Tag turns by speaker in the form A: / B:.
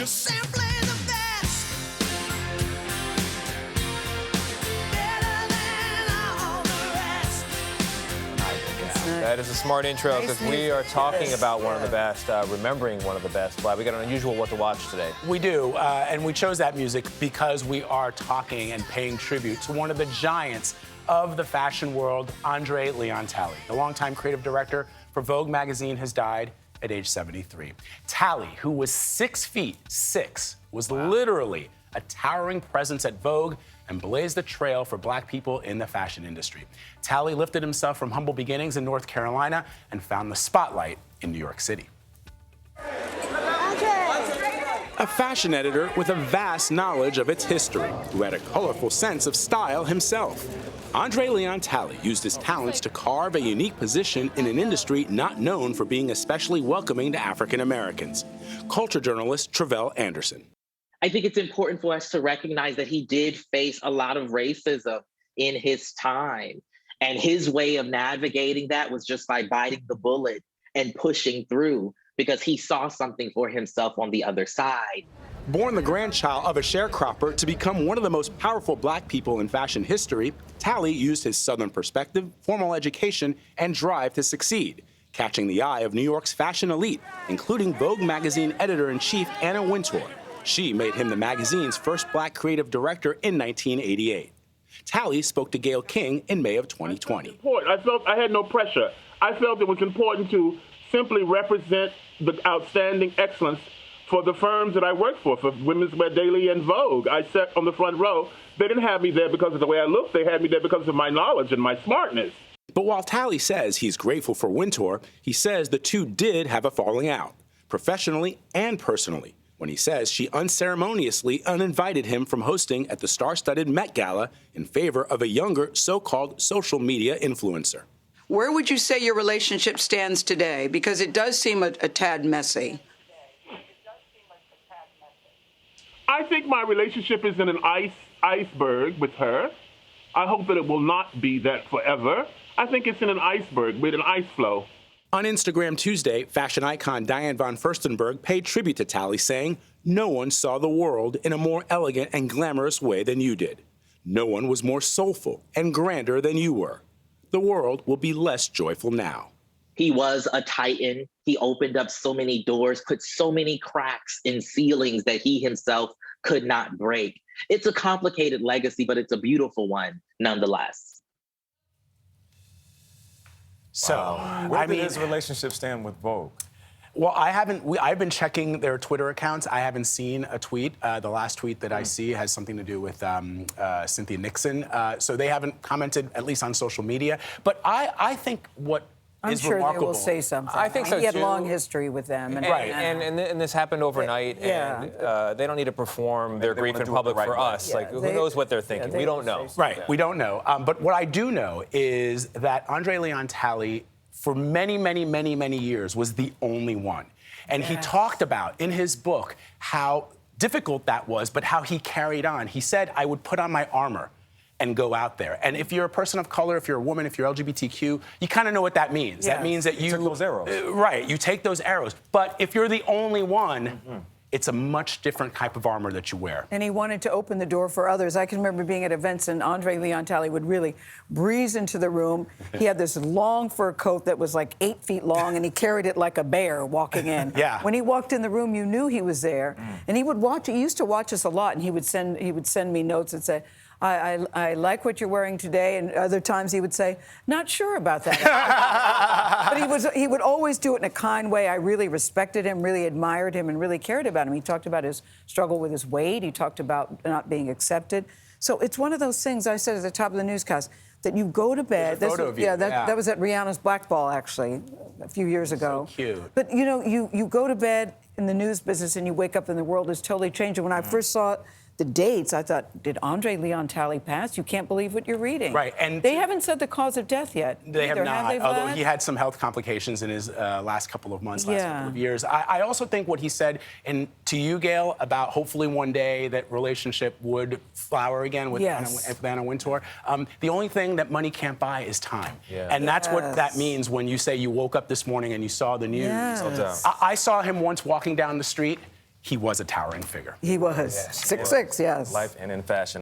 A: simply the best. Better than all the rest.
B: That is a smart intro because we are talking about one of the best, remembering one of the best. We got an unusual What to Watch today.
C: We do, and we chose that music because we are talking and paying tribute to one of the giants of the fashion world, André Leon Talley. The longtime creative director for Vogue magazine has died at age 73. Talley, who was 6'6", was literally a towering presence at Vogue and blazed the trail for black people in the fashion industry. Talley lifted himself from humble beginnings in North Carolina and found the spotlight in New York City. A fashion editor with a vast knowledge of its history, who had a colorful sense of style himself. André Leon Talley used his talents to carve a unique position in an industry not known for being especially welcoming to African Americans. Culture journalist Travell Anderson.
D: I think it's important for us to recognize that he did face a lot of racism in his time. And his way of navigating that was just by biting the bullet and pushing through, because he saw something for himself on the other side.
C: Born the grandchild of a sharecropper to become one of the most powerful black people in fashion history, Talley used his Southern perspective, formal education, and drive to succeed, catching the eye of New York's fashion elite, including Vogue magazine editor-in-chief Anna Wintour. She made him the magazine's first black creative director in 1988. Talley spoke to Gayle King in May of 2020.
E: I felt I had no pressure. I felt it was important to simply represent the outstanding excellence for the firms that I worked for Women's Wear Daily and Vogue. I sat on the front row. They didn't have me there because of the way I looked. They had me there because of my knowledge and my smartness.
C: But while Talley says he's grateful for Wintour, he says the two did have a falling out, professionally and personally, when he says she unceremoniously uninvited him from hosting at the star-studded Met Gala in favor of a younger so-called social media influencer.
F: Where would you say your relationship stands today? Because it does seem a tad messy.
E: I think my relationship is in an iceberg with her. I hope that it will not be that forever. I think it's in an iceberg with an ice flow.
C: On Instagram Tuesday, fashion icon Diane von Furstenberg paid tribute to Talley, saying, "No one saw the world in a more elegant and glamorous way than you did. No one was more soulful and grander than you were. The world will be less joyful now."
D: He was a titan. He opened up so many doors, put so many cracks in ceilings that he himself could not break. It's a complicated legacy, but it's a beautiful one nonetheless.
C: So,
G: Where did his relationship stand with Vogue?
C: Well, I've been checking their Twitter accounts. I haven't seen a tweet. The last tweet that I see has something to do with Cynthia Nixon. So they haven't commented, at least on social media. But I think what
H: I'm
C: is
H: sure
C: remarkable.
H: they will say something.
B: I think so,
H: He had
B: too.
H: long history with them.
B: And this happened overnight,
H: Yeah.
B: and they don't need to perform their
G: they
B: grief
G: wanna
B: in
G: do it
B: public
G: the right
B: for
G: way.
B: us.
H: Yeah,
B: Who knows what they're thinking?
H: they
B: We don't
H: will
B: know.
H: say something.
C: Right, we don't know. But what I do know is that André Leon Talley, for many, many, many, many years, was the only one. And he talked about in his book how difficult that was, but how he carried on. He said, "I would put on my armor and go out there." And if you're a person of color, if you're a woman, if you're LGBTQ, you kind of know what that means.
H: Yes.
C: That means that you
G: took those arrows.
C: Right, you take those arrows. But if you're the only one, it's a much different type of armor that you wear.
H: And he wanted to open the door for others. I can remember being at events, and André Leon Talley would really breeze into the room. He had this long fur coat that was like 8 feet long, and he carried it like a bear walking in.
C: Yeah.
H: When he walked in the room, you knew he was there. And he would watch. He used to watch us a lot, and he would send me notes and say, I like what you're wearing today, and other times he would say, "Not sure about that." But he would always do it in a kind way. I really respected him, really admired him, and really cared about him. He talked about his struggle with his weight. He talked about not being accepted. So it's one of those things I said at the top of the newscast, that you go to bed.
C: There's a photo of you.
H: Yeah,
C: Yeah.
H: that was at Rihanna's Black Ball, actually, a few years ago.
C: So cute.
H: But, you know, you go to bed in the news business and you wake up and the world is totally changed. And when I first saw the dates, I thought, did André Leon Talley pass? You can't believe what you're reading.
C: Right, and
H: they haven't said the cause of death yet.
C: They have
H: either,
C: not,
H: they,
C: although
H: Vlad?
C: he had some health complications in his last couple of months, last
H: Yeah.
C: couple of years. I also think what he said to you, Gayle, about hopefully one day that relationship would flower again with Anna Wintour. The only thing that money can't buy is time.
B: Yeah.
C: And that's what that means when you say you woke up this morning and you saw the news.
H: Yes.
C: I saw him once walking down the street, he was a towering figure.
H: He was 6'6", yes.
G: Life and in fashion.